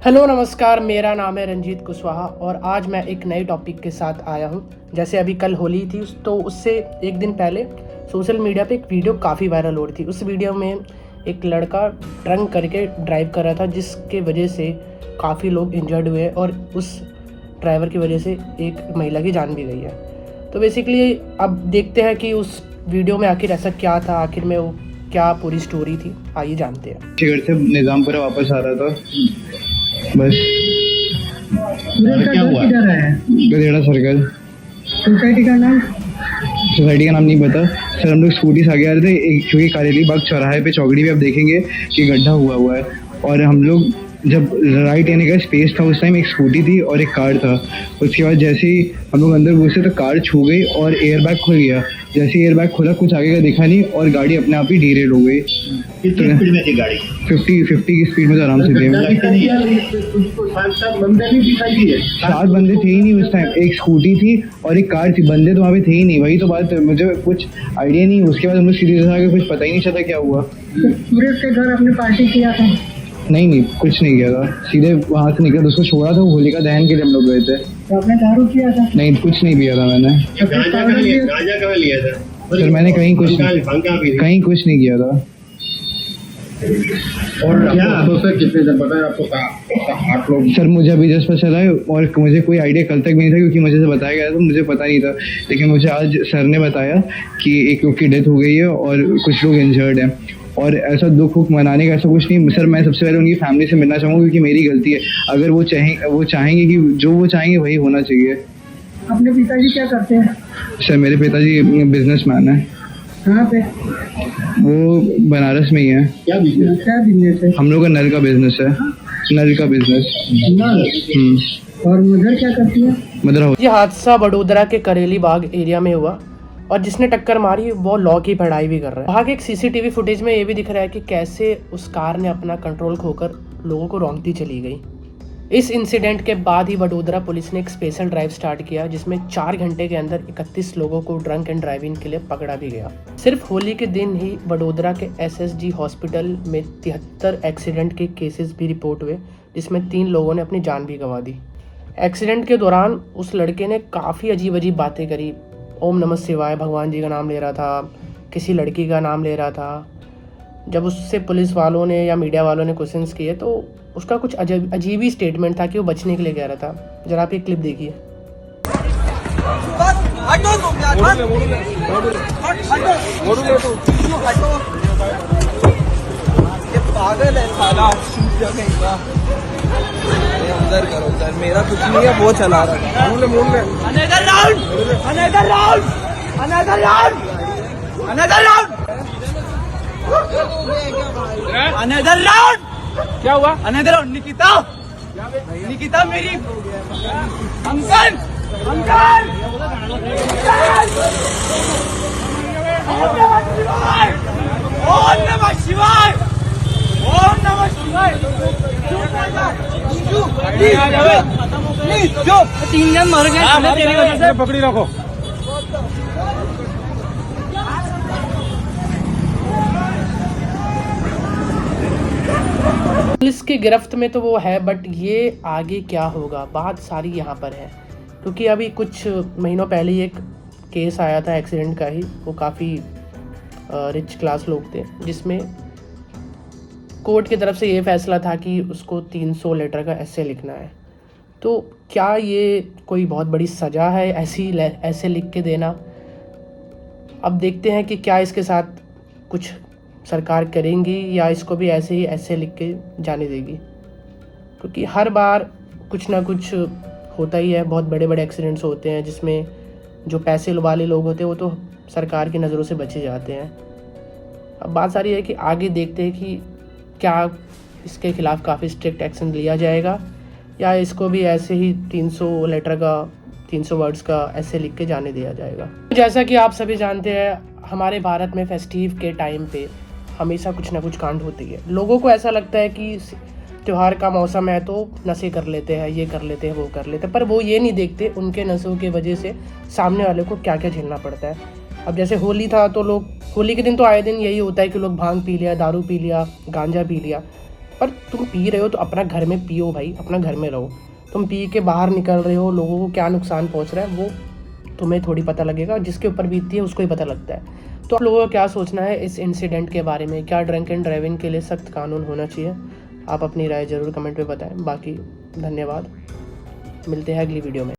Hello नमस्कार, मेरा नाम है रंजीत कुशवाहा और आज मैं एक नए टॉपिक के साथ आया हूं। जैसे अभी कल होली थी तो उससे एक दिन पहले सोशल मीडिया पे एक वीडियो काफ़ी वायरल हो रही थी। उस वीडियो में एक लड़का ड्रंक करके ड्राइव कर रहा था, जिसके वजह से काफ़ी लोग इंजर्ड हुए और उस ड्राइवर की वजह से एक महिला की जान भी गई है। तो बेसिकली अब देखते हैं कि उस वीडियो में आखिर ऐसा क्या था, आखिर में वो क्या पूरी स्टोरी थी, आइए जानते हैं। घर से निजामपुरा वापस आ रहा था बस। क्या हुआ? गधेड़ा सर्कल। सोसाइटी का नाम नहीं पता सर। हम लोग स्कूटी से आगे आ रहे थे, एक क्योंकि कारेली बाग चौराहे पे चौकड़ी पे आप देखेंगे कि गड्ढा हुआ है, और हम लोग जब राइट आने का स्पेस था उस टाइम एक स्कूटी थी और एक कार था। उसके बाद जैसे ही हम लोग अंदर घुसे तो कार छू गई और एयरबैग खुल गया। जैसे ही एयरबैग खुला कुछ आगे का दिखा नहीं और गाड़ी अपने आप ही डीरेल हो गई। कितनी स्पीड में थी गाड़ी? 50 की स्पीड में तो आराम से थे। 7 बंदे थे ही नहीं उस टाइम, एक स्कूटी थी और एक कार थी, बंदे तो वहाँ पे थे ही नहीं। वही तो बात, मुझे कुछ आइडिया नहीं। उसके बाद हम लोग सीधे आगे, कुछ पता ही नहीं चला क्या हुआ। सूरज के घर अपने पार्टी किया था? नहीं कुछ नहीं किया था, सीधे वहाँ से निकला, उसको छोड़ा था। होलिका दहन के लिए हम लोग गए थे। तो आपने दारू किया था? नहीं, कुछ नहीं पिया था मैंने। गांजा कहाँ लिया था? सर मैंने कहीं कुछ नहीं किया था। और क्या सर कितने जन पता है आपको? 8 लोग। सर मुझे अभी जस्ट पता चला है और मुझे कोई आइडिया कल तक भी नहीं था, क्योंकि मुझे से बताया गया था, मुझे पता नहीं था। लेकिन मुझे आज सर ने बताया कि एक लोग की डेथ हो गई है और कुछ लोग इंजर्ड हैं। और ऐसा दुख मनाने का ऐसा कुछ नहीं। सर मैं सबसे पहले उनकी फैमिली से मिलना चाहूँगा, क्योंकि मेरी गलती है। अगर वो चाहेंगे कि जो वो चाहेंगे वही होना चाहिए। अपने पिताजी क्या करते हैं? सर मेरे पिताजी बिजनेसमैन है। कहाँ पे? वो बनारस में ही है। क्या बिजनेस है? हम लोग का नल का बिजनेस है। नल का बिजनेस। और मदर क्या करती है? मदर। ये हादसा बड़ोदरा के करेली बाग एरिया में हुआ और जिसने टक्कर मारी वो लॉ की पढ़ाई भी कर रहा है। वहाँ के एक सीसीटीवी फुटेज में ये भी दिख रहा है कि कैसे उस कार ने अपना कंट्रोल खोकर लोगों को रौंदती चली गई। इस इंसिडेंट के बाद ही वडोदरा पुलिस ने एक स्पेशल ड्राइव स्टार्ट किया, जिसमें 4 घंटे के अंदर 31 लोगों को ड्रंक एंड ड्राइविंग के लिए पकड़ा भी गया। सिर्फ होली के दिन ही वडोदरा के SSG हॉस्पिटल में 73 एक्सीडेंट के केसेस भी रिपोर्ट हुए, जिसमें 3 लोगों ने अपनी जान भी गंवा दी। एक्सीडेंट के दौरान उस लड़के ने काफ़ी अजीब अजीब बातें करी। ओम नमः शिवाय, भगवान जी का नाम ले रहा था, किसी लड़की का नाम ले रहा था। जब उससे पुलिस वालों ने या मीडिया वालों ने क्वेश्चंस किए तो उसका कुछ अजीब ही स्टेटमेंट था कि वो बचने के लिए कह रहा था। जरा आप ये क्लिप देखिए। पागल है साला, अंदर करो सर, मेरा कुछ नहीं है, वो चला रहा है। Another round, another round, another round, another round, another round. क्या हुआ? Another round. निकिता, निकिता मेरी अंकल, अंकल, ओम नमः शिवाय, ओम नमः शिवाय, ओम नमः शिवाय। जो 3 जन मर गए तेरी वजह से। पकड़ी रखो। पुलिस की गिरफ्त में तो वो है, बट ये आगे क्या होगा बात सारी यहाँ पर है। क्योंकि अभी कुछ महीनों पहले ही एक केस आया था एक्सीडेंट का ही। वो काफ़ी रिच क्लास लोग थे, जिसमें कोर्ट की तरफ से ये फैसला था कि उसको 300 लेटर का एसे लिखना है। तो क्या ये कोई बहुत बड़ी सज़ा है ऐसे लिख के देना? अब देखते हैं कि क्या इसके साथ कुछ सरकार करेंगी या इसको भी ऐसे ही ऐसे लिख के जाने देगी। क्योंकि हर बार कुछ ना कुछ होता ही है। बहुत बड़े बड़े एक्सीडेंट्स होते हैं जिसमें जो पैसे वाले लोग होते हैं वो तो सरकार की नज़रों से बचे जाते हैं। अब बात सारी है कि आगे देखते हैं कि क्या इसके खिलाफ काफ़ी स्ट्रिक्ट एक्शन लिया जाएगा या इसको भी ऐसे ही 300 लेटर का 300 वर्ड्स का ऐसे लिख के जाने दिया जाएगा। जैसा कि आप सभी जानते हैं, हमारे भारत में फेस्टिव के टाइम पे हमेशा कुछ ना कुछ कांड होती है। लोगों को ऐसा लगता है कि त्यौहार का मौसम है तो नशे कर लेते हैं, ये कर लेते हैं, वो कर लेते हैं, पर वो ये नहीं देखते उनके नशों की वजह से सामने वाले को क्या क्या झेलना पड़ता है। अब जैसे होली था तो लोग, होली के दिन तो आए दिन यही होता है कि लोग भांग पी लिया, दारू पी लिया, गांजा पी लिया, पर तुम पी रहे हो तो अपना घर में पियो भाई, अपना घर में रहो। तुम पी के बाहर निकल रहे हो, लोगों को क्या नुकसान पहुंच रहा है वो तुम्हें थोड़ी पता लगेगा, जिसके ऊपर बीतती है उसको ही पता लगता है। तो आप लोगों का क्या सोचना है इस इंसिडेंट के बारे में? क्या ड्रंक एंड ड्राइविंग के लिए सख्त कानून होना चाहिए? आप अपनी राय ज़रूर कमेंट में बताएं। बाकी धन्यवाद, मिलते हैं अगली वीडियो में।